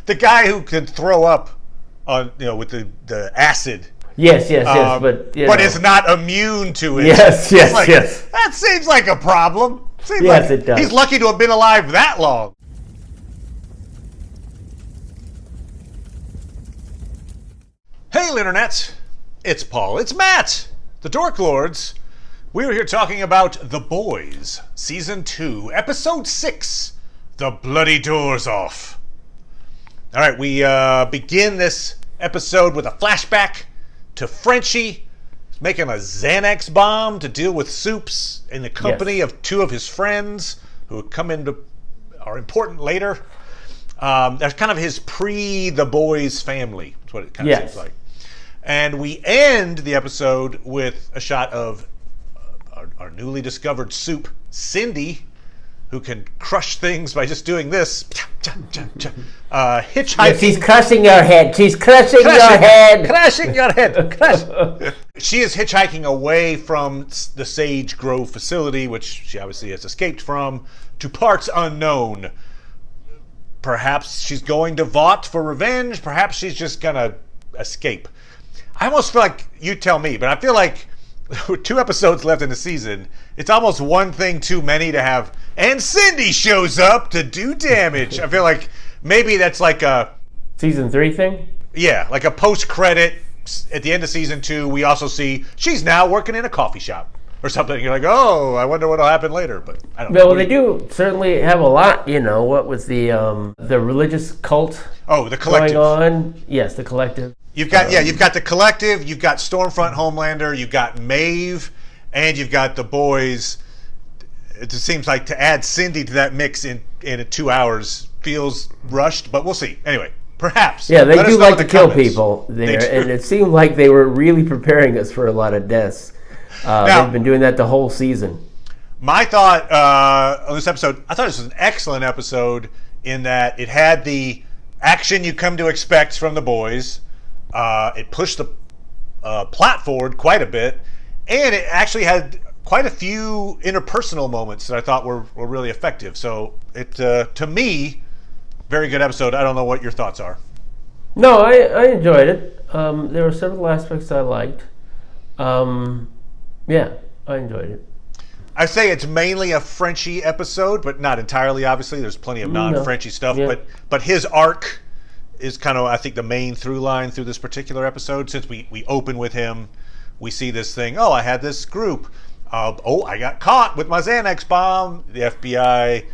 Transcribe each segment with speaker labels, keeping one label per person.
Speaker 1: the guy who can throw up on with the acid.
Speaker 2: Yes, but
Speaker 1: is not immune to it.
Speaker 2: Yes.
Speaker 1: That seems like a problem.
Speaker 2: It does.
Speaker 1: He's lucky to have been alive that long. Hey, Internets! It's Paul. It's Matt, the Dork Lords. We were here talking about The Boys, Season 2, Episode 6, The Bloody Doors Off. All right, we begin this episode with a flashback to Frenchie making a Xanax bomb to deal with Soups in the company of two of his friends who are important later. That's kind of his pre-The Boys family. That's what it kind of seems like. And we end the episode with a shot of our newly discovered Soup, Cindy, who can crush things by just doing this. Hitchhiking.
Speaker 2: Yeah, she's crushing your head. She's crushing your head.
Speaker 1: Crashing your head. She is hitchhiking away from the Sage Grove facility, which she obviously has escaped from, to parts unknown. Perhaps she's going to Vought for revenge. Perhaps she's just going to escape. I almost feel like, you tell me, but I feel like with 2 episodes left in the season, it's almost one thing too many to have, and Cindy shows up to do damage. I feel like maybe that's like a
Speaker 2: Season 3 thing?
Speaker 1: Yeah, like a post-credit at the end of Season 2, we also see she's now working in a coffee shop or something. You're like, oh, I wonder what'll happen later, but I don't know.
Speaker 2: Well, they do certainly have a lot, what was the religious cult
Speaker 1: the Collective
Speaker 2: going on? Yes, the Collective.
Speaker 1: You've got the Collective, you've got Stormfront Homelander, you've got Maeve, and you've got the Boys. It just seems like to add Cindy to that mix in 2 hours feels rushed, but we'll see. Anyway, perhaps.
Speaker 2: Yeah, they do like to kill people there, and it seemed like they were really preparing us for a lot of deaths. Now, they've been doing that the whole season.
Speaker 1: My thought on this episode, I thought this was an excellent episode in that it had the action you come to expect from the Boys. It pushed the plot forward quite a bit, and it actually had quite a few interpersonal moments that I thought were really effective. So it, to me, very good episode. I don't know what your thoughts are.
Speaker 2: No, I enjoyed it. There were several aspects I liked. Yeah, I enjoyed it.
Speaker 1: I say it's mainly a Frenchie episode, but not entirely, obviously. There's plenty of non-Frenchie stuff, but his arc is kind of, I think, the main through line through this particular episode. Since we open with him, we see this thing. Oh, I had this group. I got caught with my Xanax bomb. The FBI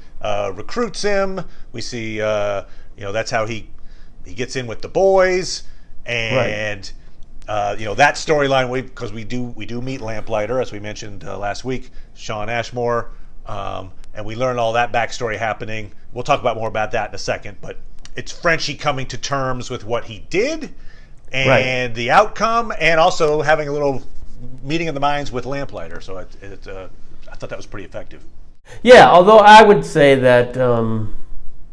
Speaker 1: recruits him. We see, that's how he gets in with the Boys, and that storyline. Because we do meet Lamplighter, as we mentioned last week, Shawn Ashmore, and we learn all that backstory happening. We'll talk about more about that in a second, but it's Frenchie coming to terms with what he did and the outcome, and also having a little meeting of the minds with Lamplighter. So I thought that was pretty effective. Yeah,
Speaker 2: although I would say that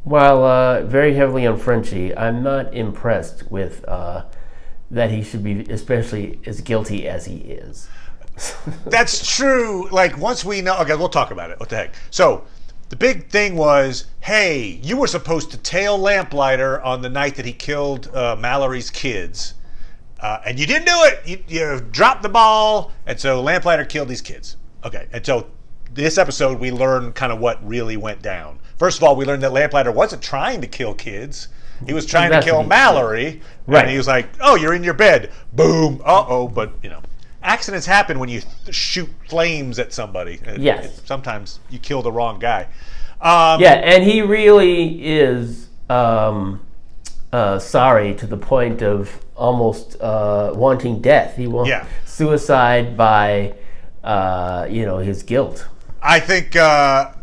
Speaker 2: while very heavily on Frenchie, I'm not impressed with that he should be especially as guilty as he is.
Speaker 1: That's true. Like, once we know... Okay, we'll talk about it. What the heck? So, the big thing was, hey, you were supposed to tail Lamplighter on the night that he killed Mallory's kids. And you didn't do it. You dropped the ball. And so Lamplighter killed these kids. Okay. And so this episode, we learn kind of what really went down. First of all, we learned that Lamplighter wasn't trying to kill kids. He was trying to kill Mallory. Right. And he was like, oh, you're in your bed. Boom. Uh-oh. But, accidents happen when you shoot flames at somebody.
Speaker 2: Yes.
Speaker 1: Sometimes you kill the wrong guy.
Speaker 2: And he really is sorry to the point of almost wanting death. He wants suicide by, his guilt.
Speaker 1: I think I'm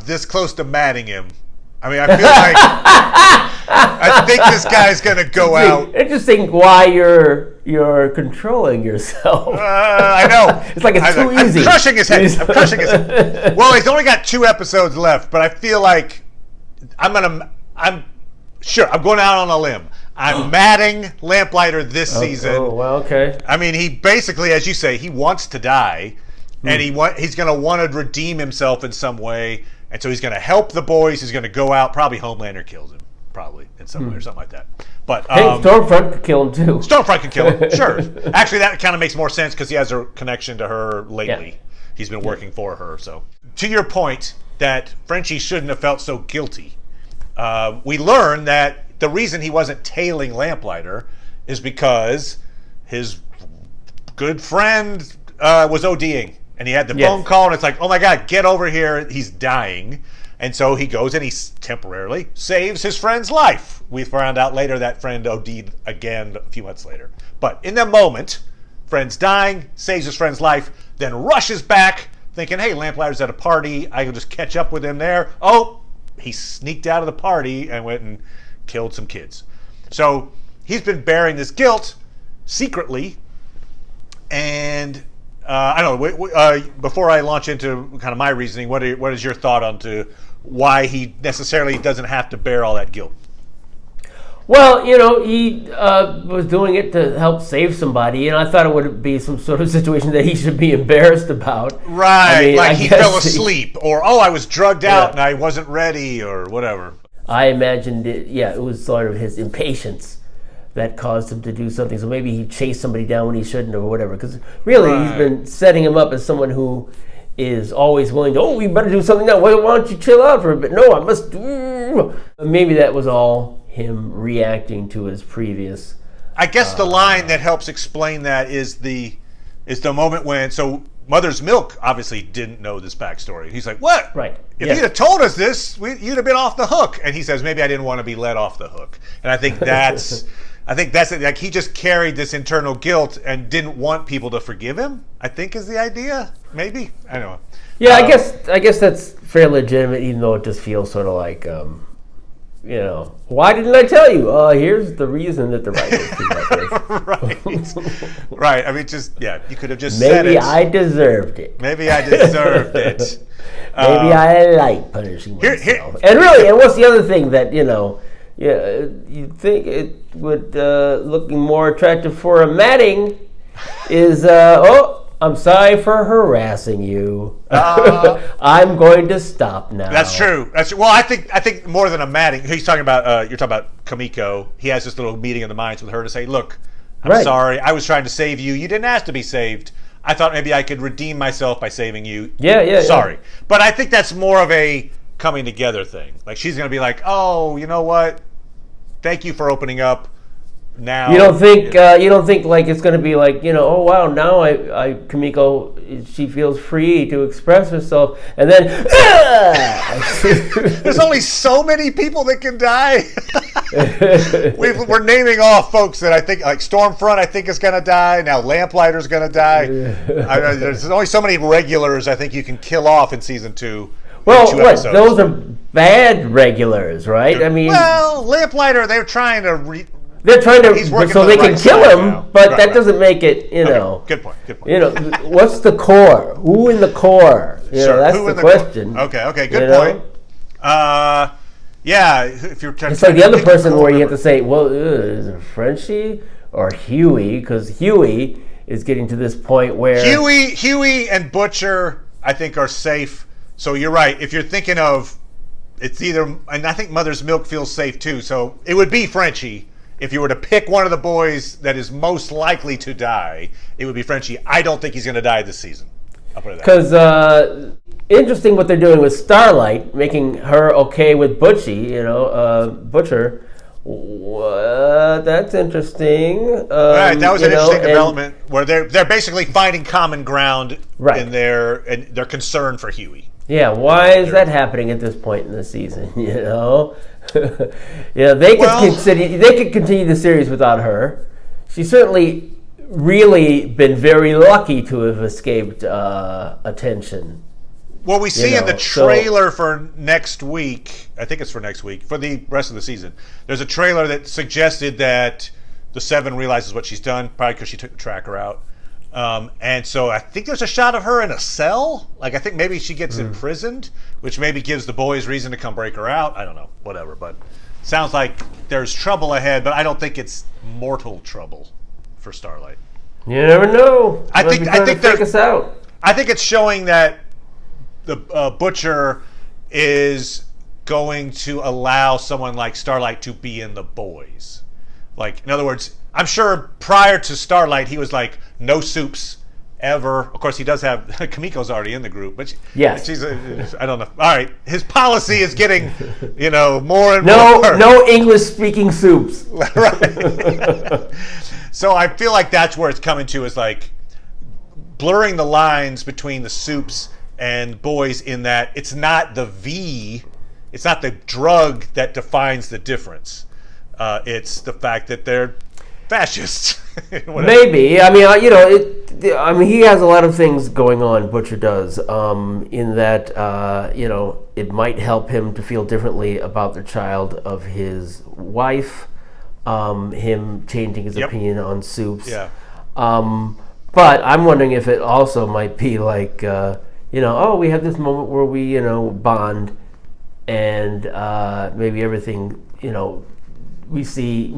Speaker 1: this close to matting him. I mean, I feel like I think this guy's going to go out.
Speaker 2: Interesting why you're controlling yourself.
Speaker 1: I know.
Speaker 2: It's like it's too easy.
Speaker 1: I'm crushing his head. Well, he's only got 2 episodes left, but I feel like I'm going out on a limb. I'm matting Lamplighter this season.
Speaker 2: Oh, well, okay.
Speaker 1: I mean, he basically, as you say, he wants to die, and he's going to want to redeem himself in some way, and so he's going to help the Boys. He's going to go out. Probably Homelander kills him. probably in some way or something like that. But
Speaker 2: hey, Stormfront could kill him too.
Speaker 1: Stormfront can kill him, sure. Actually, that kind of makes more sense because he has a connection to her lately. Yeah. He's been working for her. So, to your point that Frenchie shouldn't have felt so guilty, we learn that the reason he wasn't tailing Lamplighter is because his good friend was ODing. And he had the phone call, and it's like, oh my God, get over here. He's dying. And so he goes and he temporarily saves his friend's life. We found out later that friend OD'd again a few months later. But in that moment, friend's dying, saves his friend's life, then rushes back thinking, hey, Lamplighter's at a party. I can just catch up with him there. Oh, he sneaked out of the party and went and killed some kids. So he's been bearing this guilt secretly. And I don't know. Before I launch into kind of my reasoning, what is your thought on to why he necessarily doesn't have to bear all that guilt?
Speaker 2: Well, he was doing it to help save somebody, and I thought it would be some sort of situation that he should be embarrassed about.
Speaker 1: Right, I mean, like he fell asleep, or I was drugged out and I wasn't ready, or whatever.
Speaker 2: I imagined it was sort of his impatience that caused him to do something. So maybe he chased somebody down when he shouldn't, or whatever. Because really, he's been setting him up as someone who is always willing to, we better do something now. Why don't you chill out for a bit? No, I must do. Maybe that was all him reacting to his previous.
Speaker 1: I guess the line that helps explain that is the moment when Mother's Milk obviously didn't know this backstory. He's like, what?
Speaker 2: Right.
Speaker 1: If you'd have told us this, you'd have been off the hook. And he says, maybe I didn't want to be let off the hook. And I think that's it. Like, he just carried this internal guilt and didn't want people to forgive him, I think is the idea. Maybe. I don't know.
Speaker 2: Yeah, I guess that's fairly legitimate, even though it just feels sort of like, why didn't I tell you? Here's the reason that the writers did
Speaker 1: this. Right. I mean, you could have just said it.
Speaker 2: Maybe I deserved it.
Speaker 1: Maybe I deserved it.
Speaker 2: Maybe I like punishing myself. And what's the other thing that, you'd think it would, looking more attractive for a matting is, I'm sorry for harassing you. I'm going to stop now.
Speaker 1: That's true. Well, I think more than a matting. He's talking about. You're talking about Kamiko. He has this little meeting of the minds with her to say, "Look, I'm sorry. I was trying to save you. You didn't ask to be saved. I thought maybe I could redeem myself by saving you. Sorry." But I think that's more of a coming together thing. Like, she's going to be like, "Oh, you know what? Thank you for opening up." Now
Speaker 2: you don't think like it's going to be like, oh wow, now I Kamiko, she feels free to express herself, and then
Speaker 1: there's only so many people that can die. We're naming off folks that I think, like Stormfront, I think is going to die. Now Lamplighter's going to die. There's only so many regulars I think you can kill off in season 2.
Speaker 2: Well, those are bad regulars, right? I mean,
Speaker 1: Lamplighter, they're trying to.
Speaker 2: They're trying to, so they can kill him, but that doesn't make it,
Speaker 1: Okay. Good point.
Speaker 2: What's the core? Who in the core? That's the question.
Speaker 1: Okay, good point. If you're trying
Speaker 2: it's like the other person where you have to say, well, is it Frenchie or Huey? Because Huey is getting to this point where
Speaker 1: Huey and Butcher, I think, are safe. So you're right. If you're thinking of, it's either, and I think Mother's Milk feels safe too. So it would be Frenchie. If you were to pick one of the boys that is most likely to die, it would be Frenchie. I don't think he's going to die this season. I'll put it that way.
Speaker 2: Because interesting what they're doing with Starlight, making her okay with Butcher. That's interesting.
Speaker 1: Right, that was an interesting development where they're basically finding common ground in their concern for Huey.
Speaker 2: Yeah, why is that happening at this point in the season? They could continue the series without her. She's certainly really been very lucky to have escaped attention.
Speaker 1: Well, we see in the trailer for next week, I think it's for next week, for the rest of the season, there's a trailer that suggested that the Seven realizes what she's done, probably because she took the tracker out. And so I think there's a shot of her in a cell. Like, I think maybe she gets imprisoned, which maybe gives the boys reason to come break her out. I don't know, whatever. But sounds like there's trouble ahead, but I don't think it's mortal trouble for Starlight.
Speaker 2: You never know.
Speaker 1: I think
Speaker 2: take us out.
Speaker 1: I think it's showing that the Butcher is going to allow someone like Starlight to be in the boys? Like, in other words, I'm sure prior to Starlight, he was like, no soups ever. Of course, he does have Kamiko's already in the group, but she's I don't know. All right, his policy is getting, more and more.
Speaker 2: No English-speaking soups.
Speaker 1: Right. So I feel like that's where it's coming to, is like blurring the lines between the soups and boys, in that it's not the drug that defines the difference. It's the fact that they're fascists.
Speaker 2: Maybe. I mean, he has a lot of things going on, Butcher does, in that, it might help him to feel differently about the child of his wife, him changing his opinion on soups.
Speaker 1: Yeah.
Speaker 2: But I'm wondering if it also might be like, we have this moment where we, bond, and maybe everything, we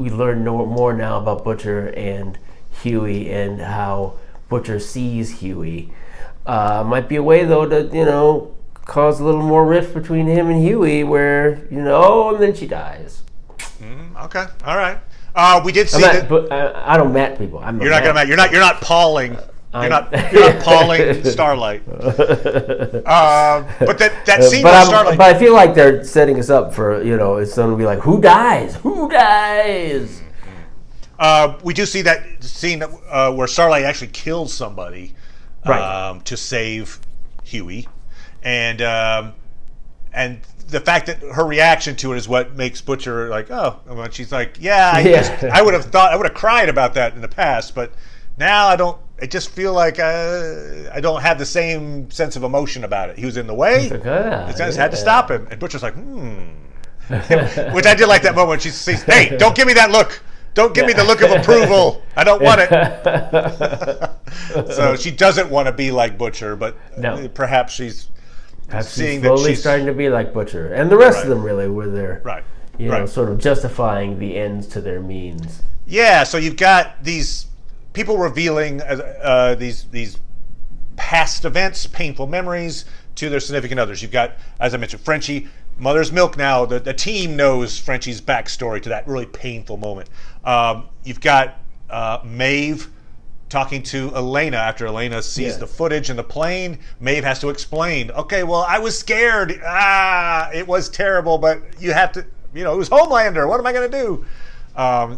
Speaker 2: learn more now about Butcher and Huey and how Butcher sees Huey. Might be a way, though, to, cause a little more rift between him and Huey, where, and then she dies.
Speaker 1: Okay, all right. We did see
Speaker 2: but I don't mat people.
Speaker 1: You're not gonna mat. You're not Pauling. You're not Pauling Starlight. But that scene with Starlight.
Speaker 2: But I feel like they're setting us up for, it's going to be like, who dies? Who dies?
Speaker 1: We do see that scene where Starlight actually kills somebody to save Huey, and the fact that her reaction to it is what makes Butcher like, when she's like, I would have cried about that in the past, but now I don't. I just feel like I don't have the same sense of emotion about it. He was in the way. I just had to stop him. And Butcher's like, Which I did like that moment when she says, hey, don't give me that look. Don't give me the look of approval. I don't want it. So she doesn't want to be like Butcher, but perhaps she's seeing that she's
Speaker 2: starting to be like Butcher. And the rest of them really were there.
Speaker 1: Right.
Speaker 2: Sort of justifying the ends to their means.
Speaker 1: Yeah, so you've got these people revealing these past events, painful memories to their significant others. You've got, as I mentioned, Frenchie, Mother's Milk now. The team knows Frenchie's backstory to that really painful moment. You've got Maeve talking to Elena after Elena sees the footage in the plane. Maeve has to explain, okay, well, I was scared. It was terrible, but you have to, it was Homelander. What am I going to do?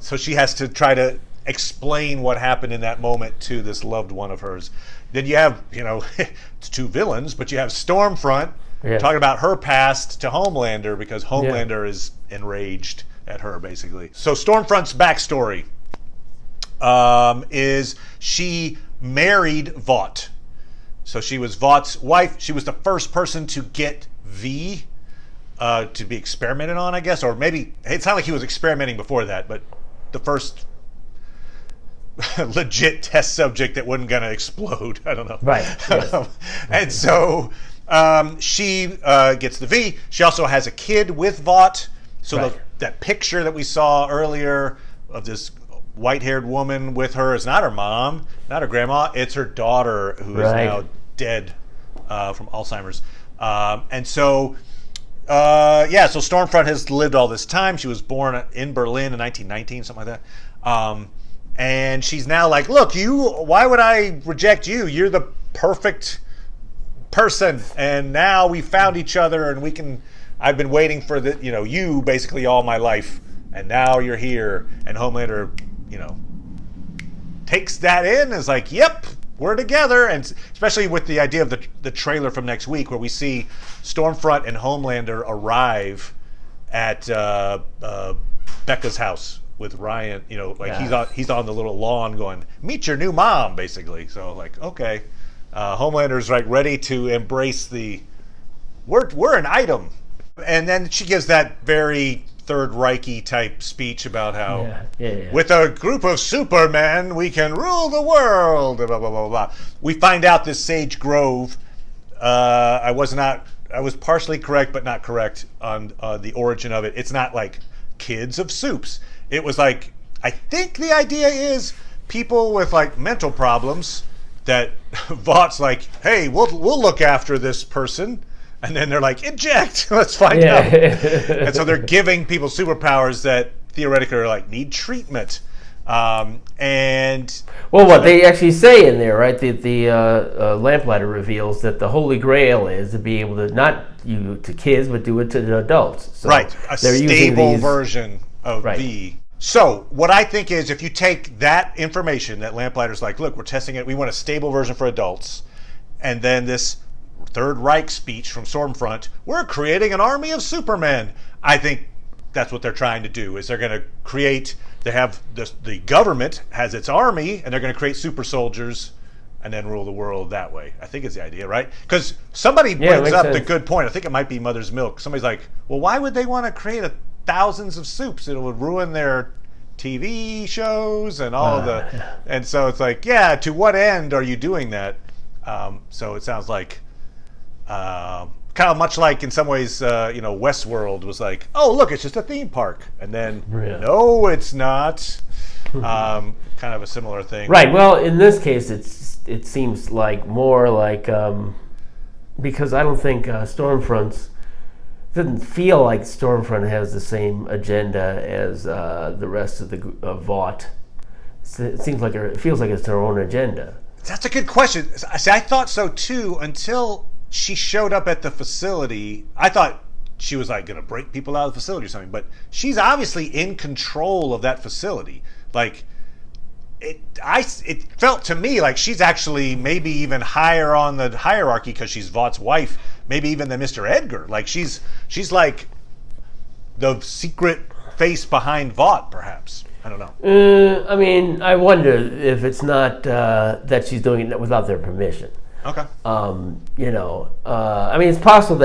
Speaker 1: So she has to try to explain what happened in that moment to this loved one of hers. Then you have, it's two villains, but you have Stormfront talking about her past to Homelander because Homelander is enraged at her, basically. So Stormfront's backstory is she married Vought. So she was Vaught's wife. She was the first person to get V to be experimented on, I guess. Or maybe, it's not like he was experimenting before that, but the first legit test subject that wasn't going to explode. I don't know.
Speaker 2: Right. Yes.
Speaker 1: And so she gets the V. She also has a kid with Vought. So that picture that we saw earlier of this white-haired woman with her is not her mom, not her grandma. It's her daughter who is now dead from Alzheimer's. And so, so Stormfront has lived all this time. She was born in Berlin in 1919, something like that. And she's now like, look, why would I reject you? You're the perfect person. And now we found each other and I've been waiting for you basically all my life. And now you're here. And Homelander, takes that in, is like, yep, we're together. And especially with the idea of the trailer from next week where we see Stormfront and Homelander arrive at Becca's house with Ryan, he's on the little lawn going, meet your new mom, basically. So like, okay, Homelander's like ready to embrace we're an item. And then she gives that very Third Reich-y type speech about how with a group of supermen we can rule the world, blah, blah, blah, blah. We find out this Sage Grove, I was partially correct but not correct on the origin of it. It's not like kids of soups. It was like, I think the idea is people with like mental problems that Vaught's like, hey, we'll look after this person. And then they're like, eject. Let's find out. And so they're giving people superpowers that theoretically are like need treatment. And
Speaker 2: well, what they actually say in there, right? The Lamplighter reveals that the Holy Grail is to be able to not do it to kids, but do it to the adults. So
Speaker 1: right, a stable version of V. So what I think is, if you take that information that Lamplighter's like, look, we're testing it. We want a stable version for adults, and then this Third Reich speech from Stormfront, we're creating an army of Supermen. I think that's what they're trying to do. Is they're going to create. They have the government has its army, and they're going to create super soldiers, and then rule the world that way. I think is the idea, right? Because somebody brings up the good point. I think it might be Mother's Milk. Somebody's like, well, why would they want to create thousands of soups? It would ruin their TV shows and all and so it's like, yeah, to what end are you doing that? So it sounds like kind of much like in some ways, Westworld was like, oh, look, it's just a theme park. And then, no, it's not. Kind of a similar thing.
Speaker 2: Right. Well, in this case, it seems like more like, because I don't think Stormfront's, doesn't feel like Stormfront has the same agenda as the rest of the Vought. It seems like it feels like it's their own agenda.
Speaker 1: That's a good question. See, I thought so too until she showed up at the facility. I thought she was like going to break people out of the facility or something, but she's obviously in control of that facility. Like it felt to me like she's actually maybe even higher on the hierarchy because she's Vought's wife, maybe even than Mr. Edgar. Like she's like the secret face behind Vought, perhaps. I don't know.
Speaker 2: I mean, I wonder if it's not that she's doing it without their permission.
Speaker 1: Okay.
Speaker 2: I mean, it's possible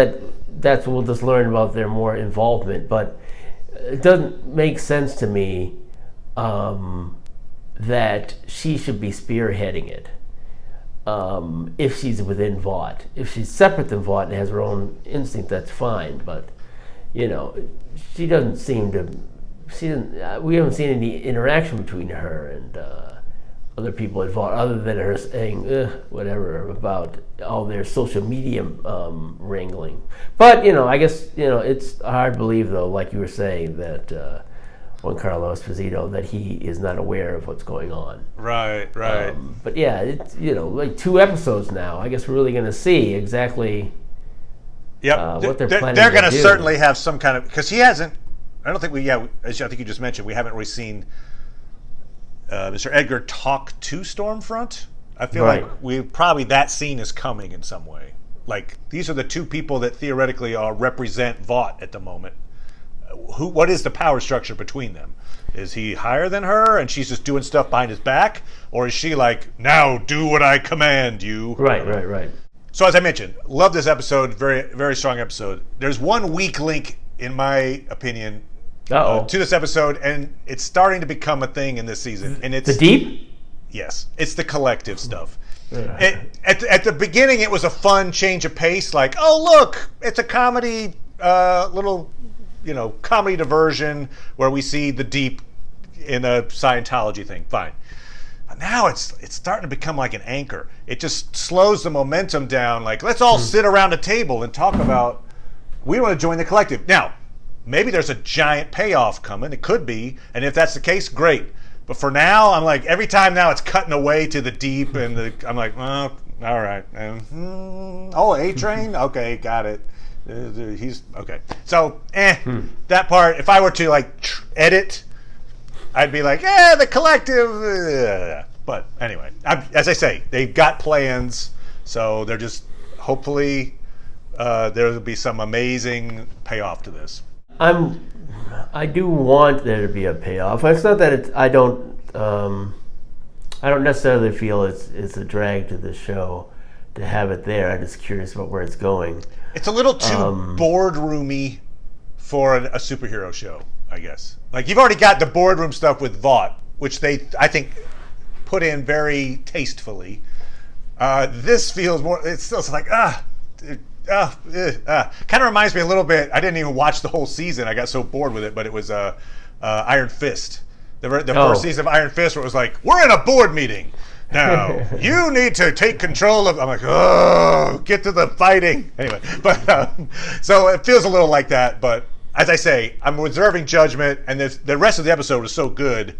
Speaker 2: that's what we'll just learn about their more involvement, but it doesn't make sense to me that she should be spearheading it if she's within Vought. If she's separate than Vought and has her own instinct, that's fine, but, she doesn't seem to... we haven't seen any interaction between her and other people involved, other than her saying whatever about all their social media wrangling. But I guess it's hard to believe, though, like you were saying, that Juan Carlos Esposito, that he is not aware of what's going on.
Speaker 1: Right.
Speaker 2: But yeah, it's like 2 episodes now. I guess we're really going to see exactly. What they're planning.
Speaker 1: They're going to
Speaker 2: do.
Speaker 1: certainly have some kind of, because he hasn't. I don't think as I think you just mentioned, we haven't really seen Mr. Edgar talk to Stormfront. I feel like that scene is coming in some way. Like, these are the 2 people that theoretically represent Vought at the moment. What is the power structure between them? Is he higher than her and she's just doing stuff behind his back? Or is she like, now do what I command you?
Speaker 2: Right.
Speaker 1: So as I mentioned, love this episode. Very, very strong episode. There's one weak link, in my opinion, to this episode, and it's starting to become a thing in this season. And it's
Speaker 2: the deep?
Speaker 1: Yes. It's the collective stuff. At the beginning, it was a fun change of pace. Like, oh, look, it's a comedy, little, comedy diversion where we see the deep in a Scientology thing. Fine. But now it's starting to become like an anchor. It just slows the momentum down. Like, let's all sit around a table and talk about, we want to join the collective. Now, maybe there's a giant payoff coming. It could be. And if that's the case, great. But for now, I'm like, every time now it's cutting away to the deep. And I'm like, oh, all right. A-Train? Okay, got it. He's, okay. So, that part, if I were to, like, edit, I'd be like, the collective. But anyway, as I say, they've got plans. So they're just, hopefully, there will be some amazing payoff to this.
Speaker 2: I do want there to be a payoff. It's not that I don't necessarily feel it's a drag to the show to have it there. I'm just curious about where it's going.
Speaker 1: It's a little too boardroomy for a superhero show, I guess. Like, you've already got the boardroom stuff with Vought, which they, I think, put in very tastefully. This feels more, it's still like, kind of reminds me a little bit. I didn't even watch the whole season. I got so bored with it, but it was Iron Fist. The first season of Iron Fist, where it was like, we're in a board meeting. Now, you need to take control of... I'm like, oh, get to the fighting. Anyway, but so it feels a little like that. But as I say, I'm reserving judgment, and the rest of the episode is so good,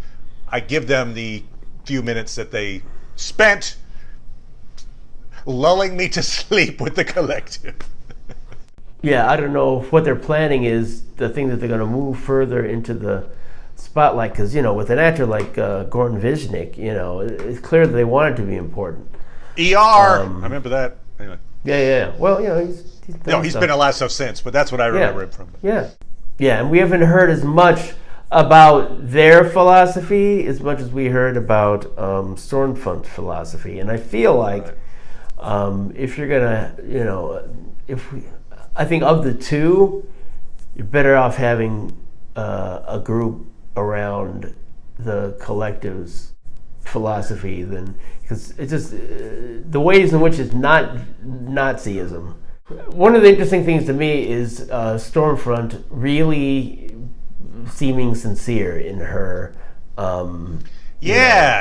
Speaker 1: I give them the few minutes that they spent lulling me to sleep with the collective.
Speaker 2: Yeah, I don't know if what they're planning is the thing that they're going to move further into the spotlight, because with an actor like Goran Visnik, it's clear that they want it to be important.
Speaker 1: I remember that. Anyway.
Speaker 2: Yeah. Well,
Speaker 1: he's been a lot of stuff since, but that's what I remember him from.
Speaker 2: Yeah, and we haven't heard as much about their philosophy as much as we heard about Stormfront's philosophy, and I feel like if you're gonna, I think of the two, you're better off having a group around the collective's philosophy than, because it's just the ways in which it's not Nazism. One of the interesting things to me is Stormfront really seeming sincere in her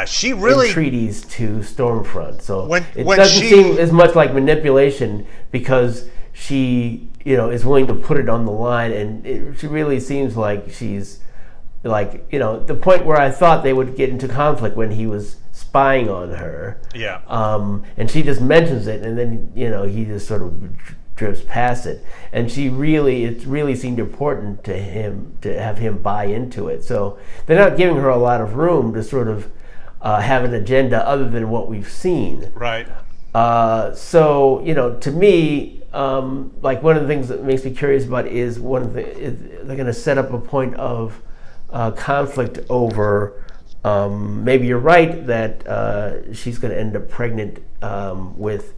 Speaker 1: she really
Speaker 2: entreaties to Stormfront. So it doesn't seem as much like manipulation, because she is willing to put it on the line, and she really seems like she's like, the point where I thought they would get into conflict when he was spying on her.
Speaker 1: Yeah.
Speaker 2: And she just mentions it, and then he just sort of drifts past it. And it really seemed important to him to have him buy into it. So they're not giving her a lot of room to sort of have an agenda other than what we've seen.
Speaker 1: Right.
Speaker 2: So to me, like one of the things that makes me curious about is they're going to set up a point of conflict over. Maybe you're right that she's going to end up pregnant with.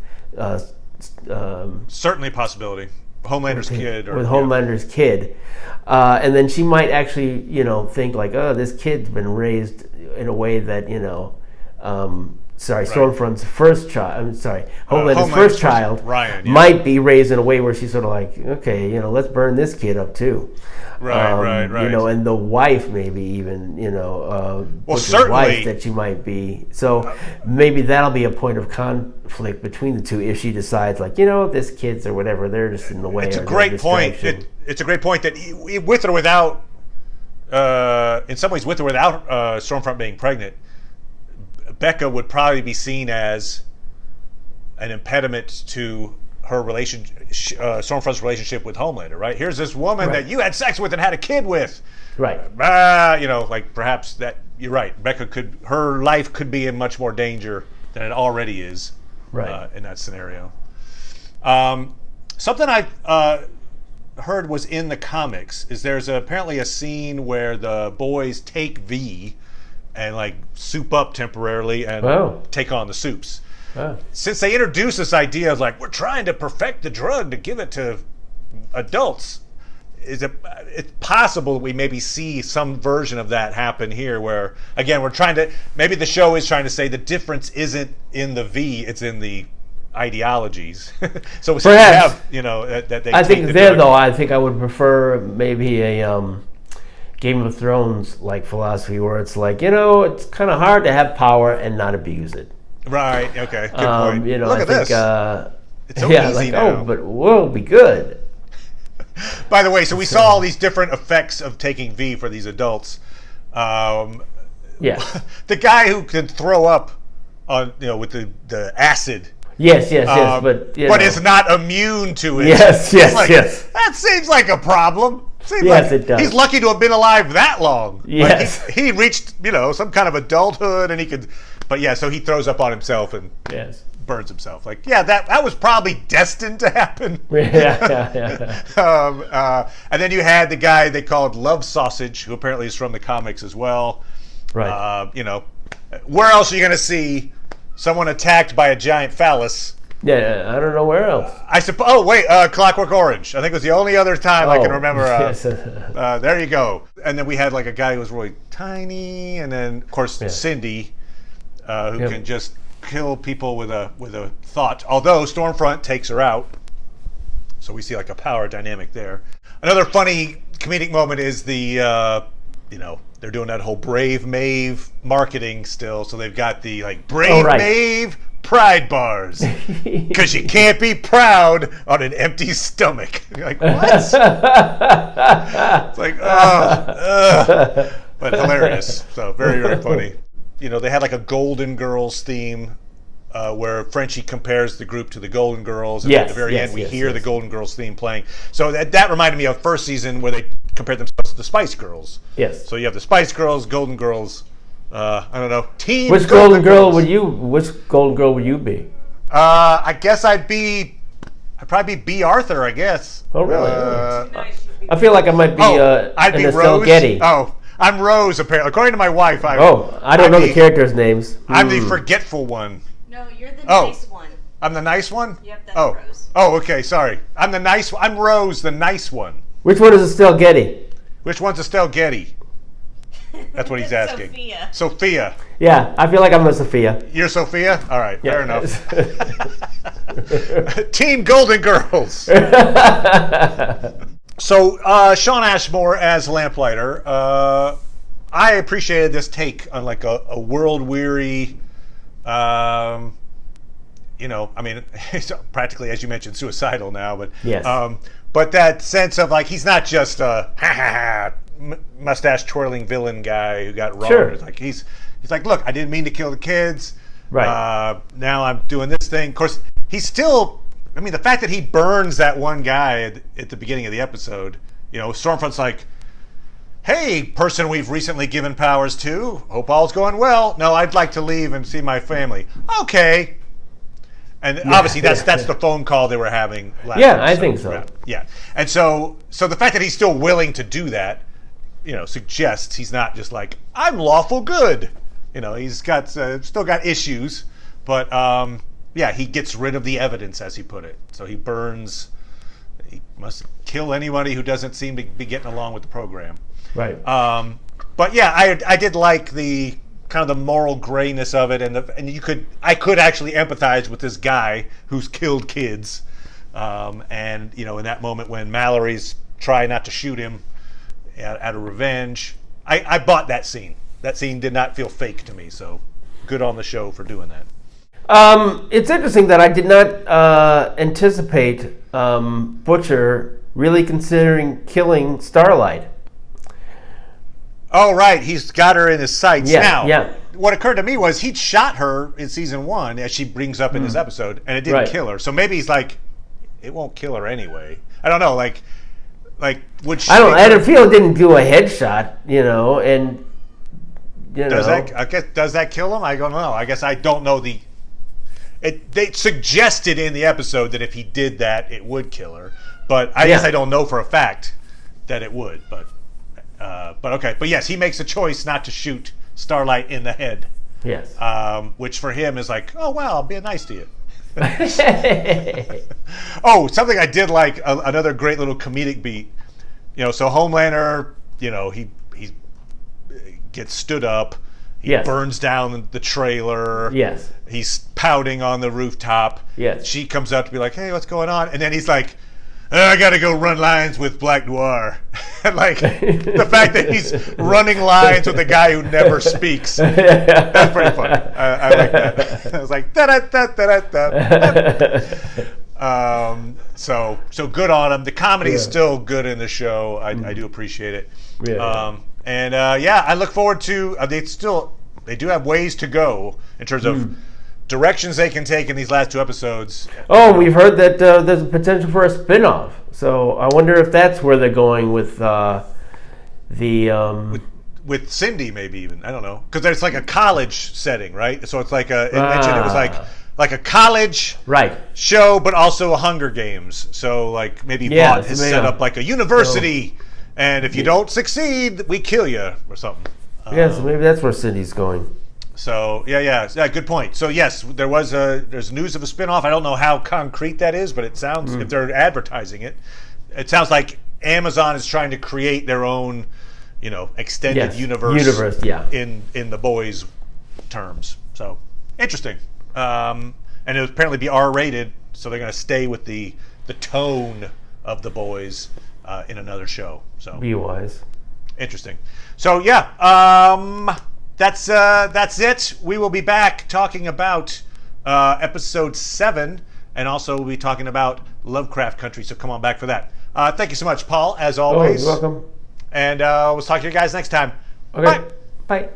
Speaker 1: Certainly a possibility. Homelander's kid.
Speaker 2: With Homelander's kid. And then she might actually, think like, oh, this kid's been raised in a way that, Stormfront's first child, Homelander's first child,
Speaker 1: Ryan,
Speaker 2: might be raised in a way where she's sort of like, okay, let's burn this kid up too.
Speaker 1: Right.
Speaker 2: And the wife maybe even,
Speaker 1: certainly
Speaker 2: wife that she might be. So maybe that'll be a point of conflict between the two if she decides, like, this kid's or whatever, they're just in the way.
Speaker 1: It's a great point. It's a great point that with or without, in some ways, with or without Stormfront being pregnant, Becca would probably be seen as an impediment to her Stormfront's relationship with Homelander, right? Here's this woman that you had sex with and had a kid with,
Speaker 2: right?
Speaker 1: Like perhaps that you're right. Her life could be in much more danger than it already is,
Speaker 2: right?
Speaker 1: In that scenario. Something I heard was in the comics is there's apparently a scene where the boys take V and like soup up temporarily and take on the soups. Since they introduced this idea of like, we're trying to perfect the drug to give it to adults, it's possible that we maybe see some version of that happen here where, again, maybe the show is trying to say the difference isn't in the V, it's in the ideologies. So
Speaker 2: perhaps,
Speaker 1: that they
Speaker 2: I think I think I would prefer maybe a Game of Thrones like philosophy where it's like, it's kind of hard to have power and not abuse it.
Speaker 1: Right. Okay. Good point. Look at this. It's so easy now.
Speaker 2: But we'll be good.
Speaker 1: By the way, so we saw all these different effects of taking V for these adults. The guy who can throw up on with the acid.
Speaker 2: Yes, but
Speaker 1: is not immune to it.
Speaker 2: Yes.
Speaker 1: That seems like a problem.
Speaker 2: It does.
Speaker 1: He's lucky to have been alive that long.
Speaker 2: Yes.
Speaker 1: Like he reached, some kind of adulthood, and he could. But so he throws up on himself and burns himself. Like, that was probably destined to happen.
Speaker 2: Yeah.
Speaker 1: And then you had the guy they called Love Sausage, who apparently is from the comics as well.
Speaker 2: Right.
Speaker 1: Where else are you going to see someone attacked by a giant phallus?
Speaker 2: Yeah, I don't know where else.
Speaker 1: I suppose. Oh wait, Clockwork Orange. I think it was the only other time I can remember. There you go. And then we had like a guy who was really tiny, and then of course Cindy, who can just kill people with a thought. Although Stormfront takes her out, so we see like a power dynamic there. Another funny comedic moment is the they're doing that whole Brave Maeve marketing still, so they've got the Brave Maeve Pride bars because you can't be proud on an empty stomach. You're like, what? It's like, but hilarious. So very, very funny. They had a Golden Girls theme where Frenchie compares the group to the Golden Girls, and at the very end we hear the Golden Girls theme playing. So that reminded me of first season where they compared themselves to the Spice Girls.
Speaker 2: Yes.
Speaker 1: So you have the Spice Girls, Golden Girls. I don't know. Team.
Speaker 2: Which Golden Girl would you be?
Speaker 1: I guess I'd probably be B. Arthur. I guess.
Speaker 2: Oh really? I feel like I might be.
Speaker 1: I'd be Rose.
Speaker 2: Getty.
Speaker 1: Oh, I'm Rose. Apparently, according to my wife.
Speaker 2: I don't know the characters' names.
Speaker 1: I'm the forgetful one.
Speaker 3: No, you're the nice one.
Speaker 1: I'm the nice one?
Speaker 3: Yep, that's Rose.
Speaker 1: Oh, okay, sorry. I'm the nice one. I'm Rose, the nice one.
Speaker 2: Which one is Estelle Getty?
Speaker 1: Which one's Estelle Getty? That's what he's asking. Sophia.
Speaker 2: Yeah, I feel like I'm a Sophia.
Speaker 1: You're Sophia? All right, fair enough. Team Golden Girls. So, Shawn Ashmore as Lamplighter. I appreciated this take on a world-weary... it's practically, as you mentioned, suicidal now, but
Speaker 2: yes.
Speaker 1: But that sense of he's not just a mustache twirling villain guy who got wronged.
Speaker 2: Sure.
Speaker 1: It's he's like, look, I didn't mean to kill the kids.
Speaker 2: Right.
Speaker 1: Now I'm doing this thing. Of course, he's still. I mean, the fact that he burns that one guy at the beginning of the episode. Stormfront's like, hey, person we've recently given powers to, hope all's going well. No, I'd like to leave and see my family. Okay. And obviously that's the phone call they were having last episode.
Speaker 2: I think so.
Speaker 1: Yeah. And so the fact that he's still willing to do that, suggests he's not just I'm lawful good. He's got still got issues, but he gets rid of the evidence, as he put it. So he must kill anybody who doesn't seem to be getting along with the program.
Speaker 2: Right.
Speaker 1: But I did like the kind of the moral grayness of it, and I could actually empathize with this guy who's killed kids, and in that moment when Mallory's trying not to shoot him out of revenge, I bought that scene. That scene did not feel fake to me, so good on the show for doing that.
Speaker 2: It's interesting that I did not anticipate Butcher really considering killing Starlight.
Speaker 1: Oh, right. He's got her in his sights now.
Speaker 2: Yeah.
Speaker 1: What occurred to me was he'd shot her in season 1, as she brings up in this episode, and it didn't kill her. So maybe he's like, it won't kill her anyway. I don't know. Would she?
Speaker 2: I feel it didn't do a headshot, and
Speaker 1: does that kill him? I don't know. I guess I don't know they suggested in the episode that if he did that, it would kill her. But I guess I don't know for a fact that it would. But okay. But yes, he makes a choice not to shoot Starlight in the head.
Speaker 2: Yes.
Speaker 1: Which for him is oh, wow, I'm being nice to you. Oh, something I did like, another great little comedic beat. So Homelander, he gets stood up. He burns down the trailer.
Speaker 2: Yes.
Speaker 1: He's pouting on the rooftop.
Speaker 2: Yes.
Speaker 1: She comes up to be like, hey, what's going on? And then he's like, I got to go run lines with Black Noir. And the fact that he's running lines with a guy who never speaks. That's pretty funny. I like that. I was like, da-da-da-da-da. So good on him. The comedy is still good in the show. I do appreciate it.
Speaker 2: Yeah.
Speaker 1: I look forward to. They do have ways to go in terms of directions they can take in these last 2 episodes.
Speaker 2: Oh, we've heard that there's a potential for a spin-off. So I wonder if that's where they're going with
Speaker 1: with Cindy, maybe even. I don't know, because it's like a college setting, right? So it's it mentioned it was like a college show, but also a Hunger Games. So maybe Vought has set up a university. And if you don't succeed, we kill you or something.
Speaker 2: So maybe that's where Cindy's going.
Speaker 1: So yeah, good point. So yes, there's news of a spinoff. I don't know how concrete that is, but it sounds if they're advertising it, it sounds like Amazon is trying to create their own, extended universe. In the boys' terms. So interesting. And it would apparently be R-rated, so they're going to stay with the tone of the boys in another show. So
Speaker 2: be wise.
Speaker 1: Interesting. So yeah, that's it. We will be back talking about episode 7, and also we'll be talking about Lovecraft Country. So come on back for that. Thank you so much, Paul, as always.
Speaker 2: Oh, you're welcome.
Speaker 1: And we'll talk to you guys next time.
Speaker 2: Okay.
Speaker 1: Bye.
Speaker 2: Bye.